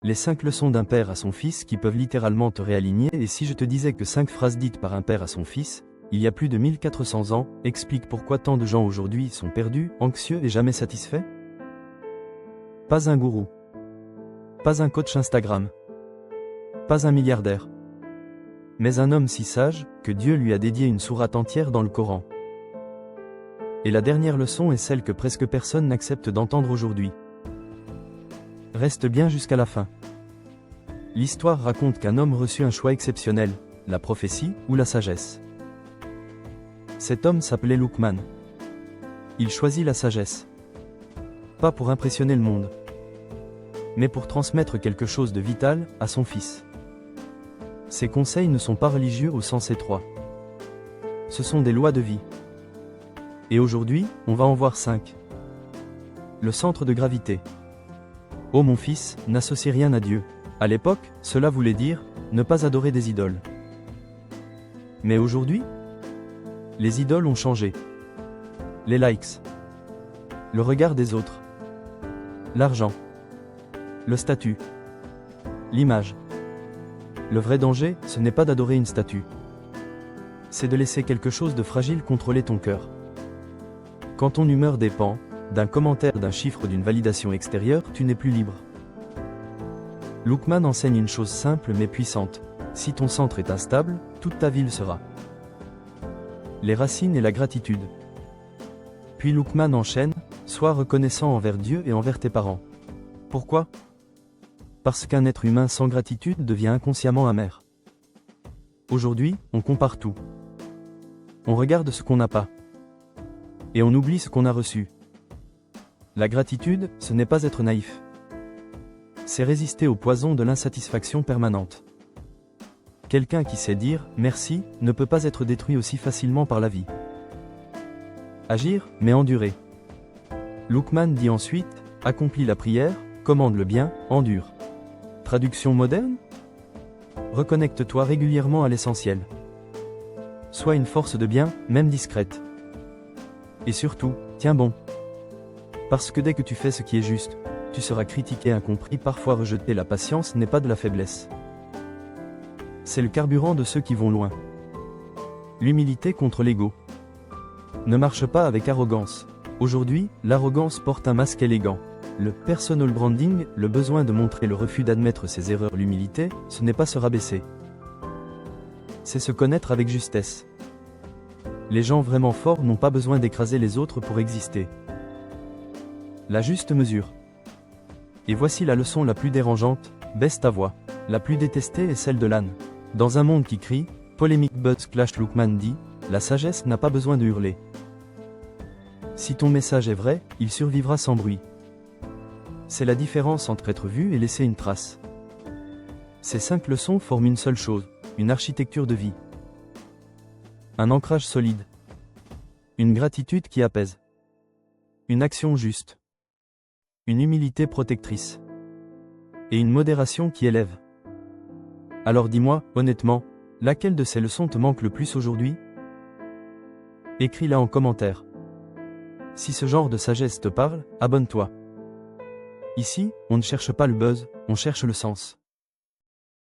Les 5 leçons d'un père à son fils qui peuvent littéralement te réaligner. Et si je te disais que 5 phrases dites par un père à son fils, il y a plus de 1400 ans, expliquent pourquoi tant de gens aujourd'hui sont perdus, anxieux et jamais satisfaits? Pas un gourou. Pas un coach Instagram. Pas un milliardaire. Mais un homme si sage, que Dieu lui a dédié une sourate entière dans le Coran. Et la dernière leçon est celle que presque personne n'accepte d'entendre aujourd'hui. Reste bien jusqu'à la fin. L'histoire raconte qu'un homme reçut un choix exceptionnel, la prophétie ou la sagesse. Cet homme s'appelait Luqman. Il choisit la sagesse. Pas pour impressionner le monde, mais pour transmettre quelque chose de vital à son fils. Ses conseils ne sont pas religieux au sens étroit. Ce sont des lois de vie. Et aujourd'hui, on va en voir 5. Le centre de gravité. Ô mon fils, n'associe rien à Dieu. À l'époque, cela voulait dire ne pas adorer des idoles. Mais aujourd'hui, les idoles ont changé. Les likes, le regard des autres, l'argent, le statut, l'image. Le vrai danger, ce n'est pas d'adorer une statue. C'est de laisser quelque chose de fragile contrôler ton cœur. Quand ton humeur dépend d'un commentaire, d'un chiffre, d'une validation extérieure, tu n'es plus libre. Luqman enseigne une chose simple mais puissante. Si ton centre est instable, toute ta vie le sera. Les racines et la gratitude. Puis Luqman enchaîne, sois reconnaissant envers Dieu et envers tes parents. Pourquoi? Parce qu'un être humain sans gratitude devient inconsciemment amer. Aujourd'hui, on compare tout. On regarde ce qu'on n'a pas. Et on oublie ce qu'on a reçu. La gratitude, ce n'est pas être naïf. C'est résister au poison de l'insatisfaction permanente. Quelqu'un qui sait dire « merci » ne peut pas être détruit aussi facilement par la vie. Agir, mais endurer. Luqman dit ensuite « accomplis la prière, commande le bien, endure ». Traduction moderne? Reconnecte-toi régulièrement à l'essentiel. Sois une force de bien, même discrète. Et surtout, tiens bon. Parce que dès que tu fais ce qui est juste, tu seras critiqué, incompris, parfois rejeté. La patience n'est pas de la faiblesse. C'est le carburant de ceux qui vont loin. L'humilité contre l'ego. Ne marche pas avec arrogance. Aujourd'hui, l'arrogance porte un masque élégant. Le personal branding, le besoin de montrer, le refus d'admettre ses erreurs. L'humilité, ce n'est pas se rabaisser. C'est se connaître avec justesse. Les gens vraiment forts n'ont pas besoin d'écraser les autres pour exister. La juste mesure. Et voici la leçon la plus dérangeante, baisse ta voix. La plus détestée est celle de l'âne. Dans un monde qui crie, polémique, buzz, clash, Luqman dit, la sagesse n'a pas besoin de hurler. Si ton message est vrai, il survivra sans bruit. C'est la différence entre être vu et laisser une trace. Ces 5 leçons forment une seule chose, une architecture de vie. Un ancrage solide. Une gratitude qui apaise. Une action juste. Une humilité protectrice. Et une modération qui élève. Alors dis-moi, honnêtement, laquelle de ces leçons te manque le plus aujourd'hui? Écris-la en commentaire. Si ce genre de sagesse te parle, abonne-toi. Ici, on ne cherche pas le buzz, on cherche le sens.